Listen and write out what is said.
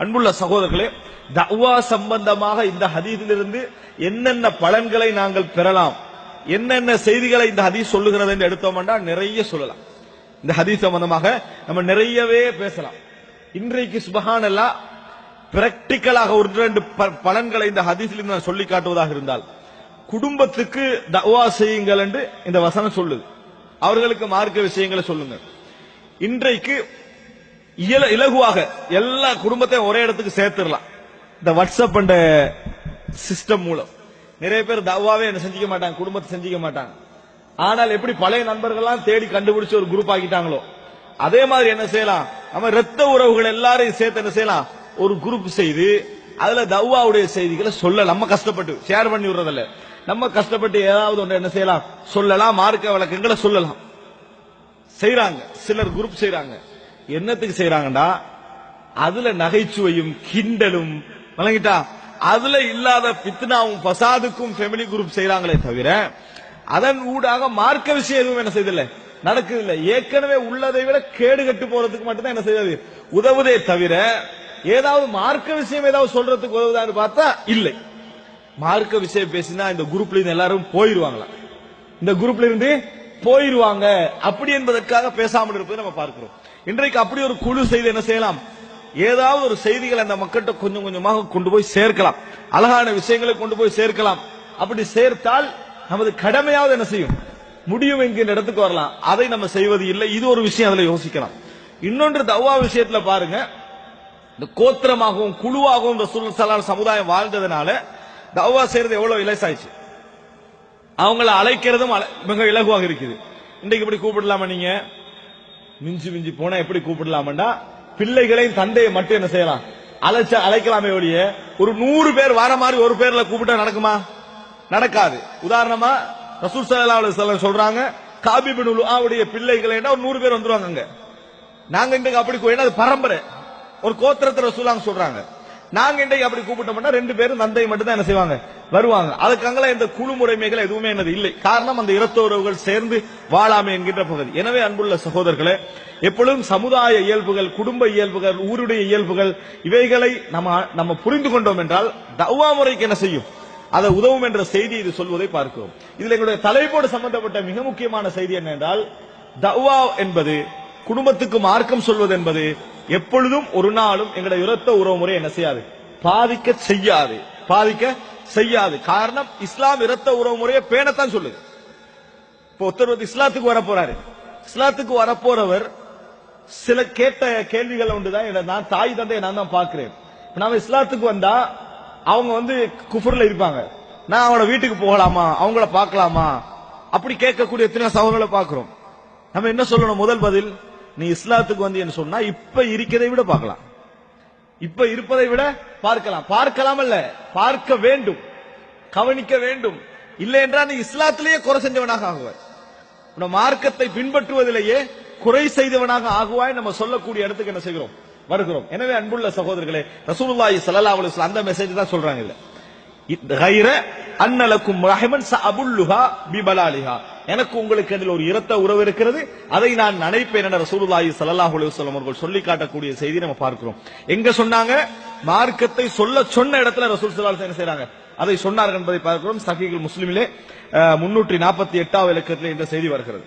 அன்புள்ள சகோதரர்களே, தஅவா சம்பந்தமாக இந்த ஹதீஸிலிருந்து என்னென்ன பலன்களை நாங்கள் பெறலாம், என்னென்ன செய்திகளை இந்த ஹதீஸ் சொல்லுகிறது என்று எடுத்தோம்னா நிறைய சொல்லலாம். இந்த ஹதீஸ் சம்பந்தமாக நம்ம நிறையவே பேசலாம். இன்றைக்கு சுப்ஹானல்லாஹ் பிராக்டிக்கலாக ஒரு ரெண்டு பலன்களை இந்த ஹதீஸில் நான் சொல்லி காட்டுவதாக இருந்தால், குடும்பத்துக்கு தஅவா செய்யுங்கள் என்று இந்த வசனம் சொல்லுது. அவர்களுக்கு மார்க்க விஷயங்களை சொல்லுங்க. இன்றைக்கு இலகுவாக எல்லா குடும்பத்தையும் ஒரே இடத்துக்கு சேர்த்துடலாம். இந்த வாட்ஸ்அப் என்ற சிஸ்டம் மூலம் நிறைய பேர் தஅவாவே என்ன செஞ்சிக்க மாட்டாங்க, குடும்பத்தை செஞ்சிக்க மாட்டாங்க. ஆனால் எப்படி பழைய நண்பர்கள்லாம் தேடி கண்டுபிடிச்சு ஒரு குரூப் ஆகிட்டாங்களோ அதே மாதிரி என்ன செய்யலாம், நம்ம ரத்த உறவுகள் எல்லாரையும் சேர்த்து என்ன செய்யலாம், ஒரு குரூப் செய்து அதுல தஅவாவுடைய செய்திகளை சொல்ல, நம்ம கஷ்டப்பட்டு ஷேர் பண்ணி விடுறதில்ல, நம்ம கஷ்டப்பட்டு ஏதாவது ஒன்று என்ன செய்யலாம், சொல்லலாம், மார்க்க வழக்கங்களை சொல்லலாம். செய்யறாங்க சிலர் குரூப் செய்யறாங்க. என்னத்துக்கு செய்யறாங்கடா, அதுல நகைச்சுவையும் கிண்டலும் வழங்கிட்டா அதுல இல்லாத பித்னாவும் பசாதுக்கும் ஃபேமிலி குரூப் செய்யறாங்களே தவிர அதன் ஊடாக மார்க்க விஷயம் எதுவும் என்ன செய்யல, நடக்குது இல்லை. ஏற்கனவே உள்ளதை விட கேடு கட்டு போறதுக்கு மட்டும்தான் என்ன செய்யாது, உதவுதே தவிர ஏதாவது மார்க்க விஷயம் ஏதாவது சொல்றதுக்கு உதவுதான்னு பார்த்தா இல்லை. மார்க்க விஷயம் பேசினா இந்த குரூப்ல இருந்து எல்லாரும் போயிருவாங்களா, இந்த குரூப்ல இருந்து போயிருவாங்க அப்படி என்பதற்காக பேசாமல் இருப்பதை நம்ம பார்க்கிறோம். இன்றைக்கு அப்படி ஒரு குழு செய்து என்ன செய்யலாம், ஏதாவது ஒரு செய்திகளை அந்த மக்கள்கிட்ட கொஞ்சம் கொஞ்சமாக கொண்டு போய் சேர்க்கலாம், அழகான விஷயங்களை கொண்டு போய் சேர்க்கலாம். அப்படி சேர்த்தால் நமது கடமையாவது என்ன செய்யும், முடியும் என்கின்ற இடத்துக்கு வரலாம். அதை நம்ம செய்வது இல்லை. இது ஒரு விஷயம், அதுல யோசிக்கலாம். இன்னொன்று தஅவா விஷயத்துல பாருங்க, இந்த கோத்திரமாகவும் குழுவாகவும் ரசூல் ஸல்லல்லாஹு அலைஹி வஸல்லம் சமுதாயம் வாழ்ந்ததனால தஅவா செய்யறது எவ்வளவு இலசாயிச்சு. அவங்களை அழைக்கிறதும் மிக இலகுவாக இருக்குது. இன்றைக்கு இப்படி கூப்பிடலாமா, நீங்க மிஞ்சி மிஞ்சி போனா எப்படி கூப்பிடலாம்டா, பிள்ளைகளையும் தந்தையை மட்டும் என்ன செய்யலாம், அழைக்கலாமே ஒழிய ஒரு 100 பேர் வர மாதிரி ஒரு பேர்ல கூப்பிட்டா நடக்குமா, நடக்காது. உதாரணமா ரசூல் ஸல்லல்லாஹு அலைஹி வஸல்லம் சொல்றாங்க, காபி பின் உலுஆவுடைய பிள்ளைகள் ஒரு 100 பேர் வந்துருவாங்க. நாங்க இன்றைக்கு அப்படி அது பரம்பரை ஒரு கோத்திரத்தை ரசூலுல்லாஹ் சொல்றாங்க. நாங்க இன்றைக்கு அப்படி கூப்பிட்டோம்னா 2 பேரும் தந்தை மட்டும் தான் என்ன செய்வாங்க, வருவாங்க. அதுக்காக இந்த குழு முறைமைகள் எதுவுமே என்னது இல்லை. காரணம் அந்த இரத்த உறவுகள் சேர்ந்து வாழாமை என்கின்ற பகுதி. எனவே அன்புள்ள சகோதரர்களே, எப்பொழுதும் சமுதாய இயல்புகள், குடும்ப இயல்புகள், ஊருடைய இயல்புகள் இவைகளை நம்ம புரிந்து கொண்டோம் என்றால் தஅவா முறைக்கு என்ன செய்யும், அதை உதவும் என்ற செய்தி இது சொல்வதை பார்க்கிறோம். இதுல எங்களுடைய தலைப்போடு சம்பந்தப்பட்ட மிக முக்கியமான செய்தி என்ன என்றால், தஅவா என்பது, குடும்பத்துக்கு மார்க்கம் சொல்வது என்பது எப்பொழுதும் ஒரு நாளும் எங்களுடைய இரத்த உறவு முறை என்ன செய்யாது, பாதிக்க செய்யாது. காரணம், இஸ்லாம் இரத்த உறவு முறையை பேணத்தான் சொல்லுது. இப்போ ஒருத்தர் இஸ்லாத்துக்கு வர போறாரு, இஸ்லாத்துக்கு வரப்போறவர் சில கேட்ட கேள்விகள் உண்டுதான். நான் தாய் தந்தையை நான் தான் பாக்குறேன். நாம இஸ்லாத்துக்கு வந்தா அவங்க குஃபர்ல இருப்பாங்க, நான் அவங்கள வீட்டுக்கு போகலாமா, அவங்கள பார்க்கலாமா, அப்படி கேட்கக்கூடிய எத்தனை சகோதரர்களை பார்க்கிறோம். நம்ம என்ன சொல்லணும், முதல் பதில், நீ இஸ்லாத்துக்கு வந்து என்ன சொன்னா இப்ப இருக்கிறதை விட பார்க்கலாம், இப்ப இருப்பதை விட பார்க்கலாம் அல்ல, பார்க்க வேண்டும், கவனிக்க வேண்டும். இல்லை என்றால் நீ இஸ்லாத்திலேயே குறை செஞ்சவனாக ஆகுவாய், மார்க்கத்தை பின்பற்றுவதிலேயே குறை செய்தவனாக ஆகுவாய். நம்ம சொல்லக்கூடிய இடத்துக்கு என்ன செய்கிறோம், வருகிறோம். எனவே அன்புள்ள சகோதரர்களே, ரசூலுல்லாஹி ஸல்லல்லாஹு அலைஹி வஸல்லம் அந்த மெசேஜ் தான் சொல்றாங்க. இல்ல கைர அன்னலக்கும் ரஹமன் சஅபுல்லுஹா பிபலாலிஹா, எனக்கு உங்களுக்கு அதில் ஒரு இரத்த உறவு இருக்கிறது, அதை நான் நினைப்பேன் என ரசூலுல்லாஹி ஸல்லல்லாஹு அலைஹி வஸல்லம் அவர்கள் சொல்லி காட்டக்கூடிய செய்தி நம்ம பார்க்கிறோம். எங்க சொன்னாங்க, மார்க்கத்தை சொன்ன இடத்துல ரசூல் ஸல்லல்லாஹு அலைஹி வஸல்லம் என்ன செய்றாங்க, அதை சொன்னார்கள் என்பதை பார்க்கிறோம். சஹீஹுல் முஸ்லிமிலே 348வது இலக்கத்திலே இந்த செய்தி வருகிறது.